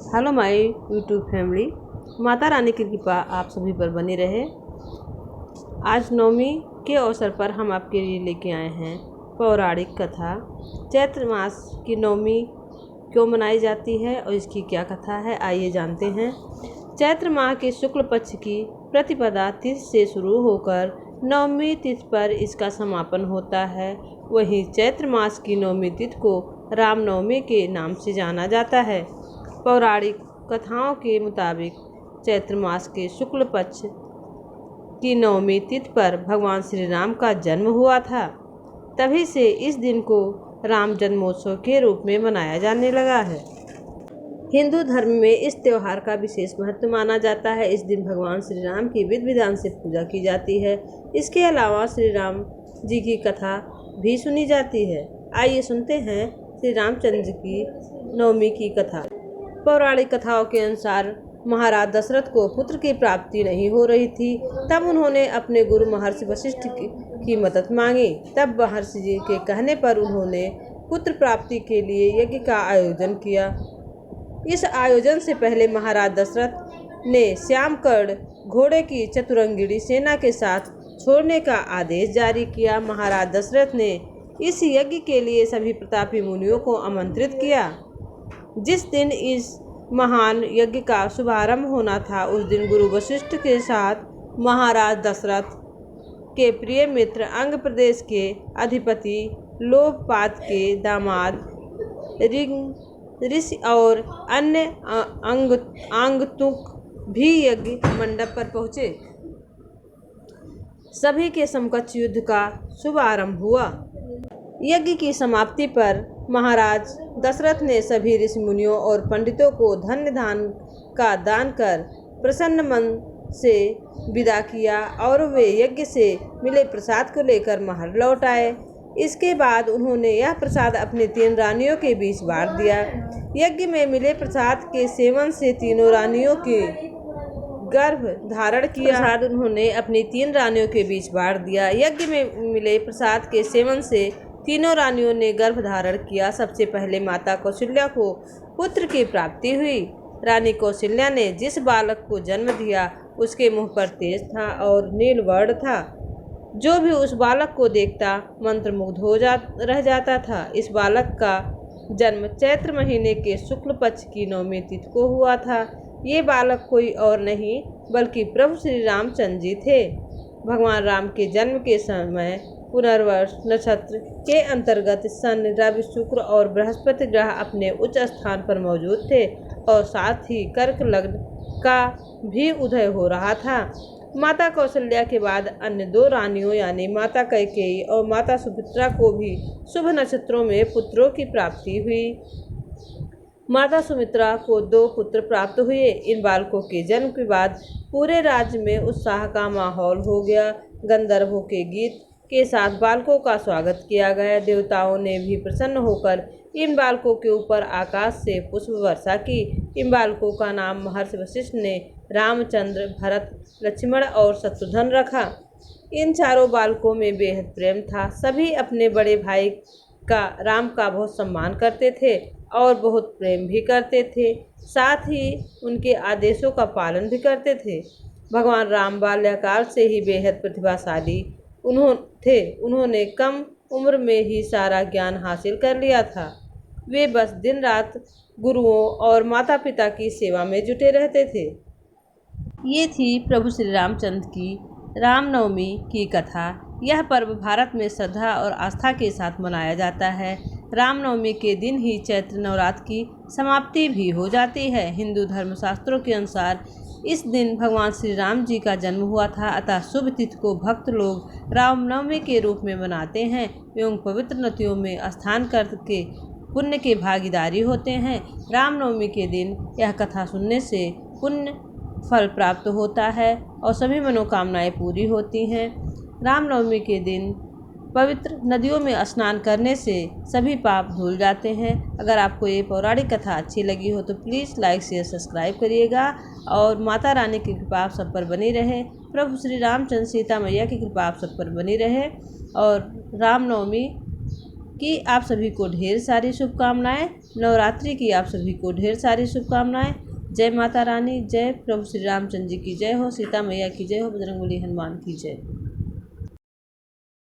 Hello my YouTube family. Mata Rani की कृपा आप सभी पर बनी रहे। आज नवमी के अवसर पर हम आपके लिए लेके आए हैं पौराणिक कथा। चैत्र मास की नवमी क्यों मनाई जाती है और इसकी क्या कथा है, आइए जानते हैं। चैत्र माह के शुक्ल पक्ष की प्रतिपदा तिथि से शुरू होकर नवमी तिथि पर इसका समापन होता है। वहीं चैत्र मास की नवमी तिथि को रामनवमी के नाम से जाना जाता है। पौराणिक कथाओं के मुताबिक चैत्र मास के शुक्ल पक्ष की नवमी तिथि पर भगवान श्री राम का जन्म हुआ था। तभी से इस दिन को राम जन्मोत्सव के रूप में मनाया जाने लगा है। हिंदू धर्म में इस त्योहार का विशेष महत्व माना जाता है। इस दिन भगवान श्री राम की विधि विधान से पूजा की जाती है। इसके अलावा श्री राम जी की कथा भी सुनी जाती है। आइए सुनते हैं श्री रामचंद्र की नवमी की कथा। पौराणिक कथाओं के अनुसार महाराज दशरथ को पुत्र की प्राप्ति नहीं हो रही थी। तब उन्होंने अपने गुरु महर्षि वशिष्ठ की मदद मांगी। तब महर्षि जी के कहने पर उन्होंने पुत्र प्राप्ति के लिए यज्ञ का आयोजन किया। इस आयोजन से पहले महाराज दशरथ ने श्यामकर्ण घोड़े की चतुरंगिणी सेना के साथ छोड़ने का आदेश जारी किया। महाराज दशरथ ने इस यज्ञ के लिए सभी प्रतापी मुनियों को आमंत्रित किया। जिस दिन इस महान यज्ञ का शुभारंभ होना था, उस दिन गुरु वशिष्ठ के साथ महाराज दशरथ के प्रिय मित्र अंग प्रदेश के अधिपति लोभपाद के दामाद ऋषि और अन्य आगंतुक भी यज्ञ मंडप पर पहुँचे। सभी के समकक्ष युद्ध का शुभारंभ हुआ। यज्ञ की समाप्ति पर महाराज दशरथ ने सभी ऋषि मुनियों और पंडितों को धन्य धान का दान कर प्रसन्न मन से विदा किया और वे यज्ञ से मिले प्रसाद को लेकर महल लौट आए। इसके बाद उन्होंने यह प्रसाद अपनी 3 रानियों के बीच बांट दिया। यज्ञ में मिले प्रसाद के सेवन से तीनों रानियों के गर्भ धारण किया। प्रसाद उन्होंने अपनी 3 रानियों के बीच बांट दिया। यज्ञ में मिले प्रसाद के सेवन से तीनों रानियों ने गर्भ धारण किया। सबसे पहले माता कौशल्या को पुत्र की प्राप्ति हुई। रानी कौशल्या ने जिस बालक को जन्म दिया उसके मुंह पर तेज था और नील वर्ण था। जो भी उस बालक को देखता मंत्रमुग्ध रह जाता था। इस बालक का जन्म चैत्र महीने के शुक्ल पक्ष की नवमी तिथि को हुआ था। ये बालक कोई और नहीं बल्कि प्रभु श्री रामचंद्र जी थे। भगवान राम के जन्म के समय पुनर्वस नक्षत्र के अंतर्गत शनि, रवि, शुक्र और बृहस्पति ग्रह अपने उच्च स्थान पर मौजूद थे और साथ ही कर्क लग्न का भी उदय हो रहा था। माता कौशल्या के बाद अन्य 2 रानियों यानी माता कैकेयी और माता सुमित्रा को भी शुभ नक्षत्रों में पुत्रों की प्राप्ति हुई। माता सुमित्रा को 2 पुत्र प्राप्त हुए। इन बालकों के जन्म के बाद पूरे राज्य में उत्साह का माहौल हो गया। गंधर्वों के गीत के साथ बालकों का स्वागत किया गया। देवताओं ने भी प्रसन्न होकर इन बालकों के ऊपर आकाश से पुष्प वर्षा की। इन बालकों का नाम महर्षि वशिष्ठ ने रामचंद्र, भरत, लक्ष्मण और शत्रुघ्न रखा। इन चारों बालकों में बेहद प्रेम था। सभी अपने बड़े भाई का राम का बहुत सम्मान करते थे और बहुत प्रेम भी करते थे। साथ ही उनके आदेशों का पालन भी करते थे। भगवान राम बाल्यकाल से ही बेहद प्रतिभाशाली उन्होंने कम उम्र में ही सारा ज्ञान हासिल कर लिया था। वे बस दिन रात गुरुओं और माता पिता की सेवा में जुटे रहते थे। ये थी प्रभु श्री रामचंद्र की रामनवमी की कथा। यह पर्व भारत में श्रद्धा और आस्था के साथ मनाया जाता है। रामनवमी के दिन ही चैत्र नवरात्र की समाप्ति भी हो जाती है। हिंदू धर्मशास्त्रों के अनुसार इस दिन भगवान श्री राम जी का जन्म हुआ था। अतः शुभ तिथि को भक्त लोग रामनवमी के रूप में मनाते हैं एवं पवित्र नदियों में स्नान करके पुण्य के भागीदारी होते हैं। रामनवमी के दिन यह कथा सुनने से पुण्य फल प्राप्त होता है और सभी मनोकामनाएं पूरी होती हैं। रामनवमी के दिन पवित्र नदियों में स्नान करने से सभी पाप धुल जाते हैं। अगर आपको ये पौराणिक कथा अच्छी लगी हो तो प्लीज़ लाइक, शेयर, सब्सक्राइब करिएगा और माता रानी की कृपा आप सब पर बनी रहे। प्रभु श्री रामचंद्र, सीता मैया की कृपा आप सब पर बनी रहे और रामनवमी कि आप सभी को ढेर सारी शुभकामनाएं। नवरात्रि की आप सभी को ढेर सारी शुभकामनाएं। जय माता रानी, जय प्रभु श्री रामचंद्र जी की जय हो, सीता मैया की जय हो, बजरंगबली हनुमान की जय।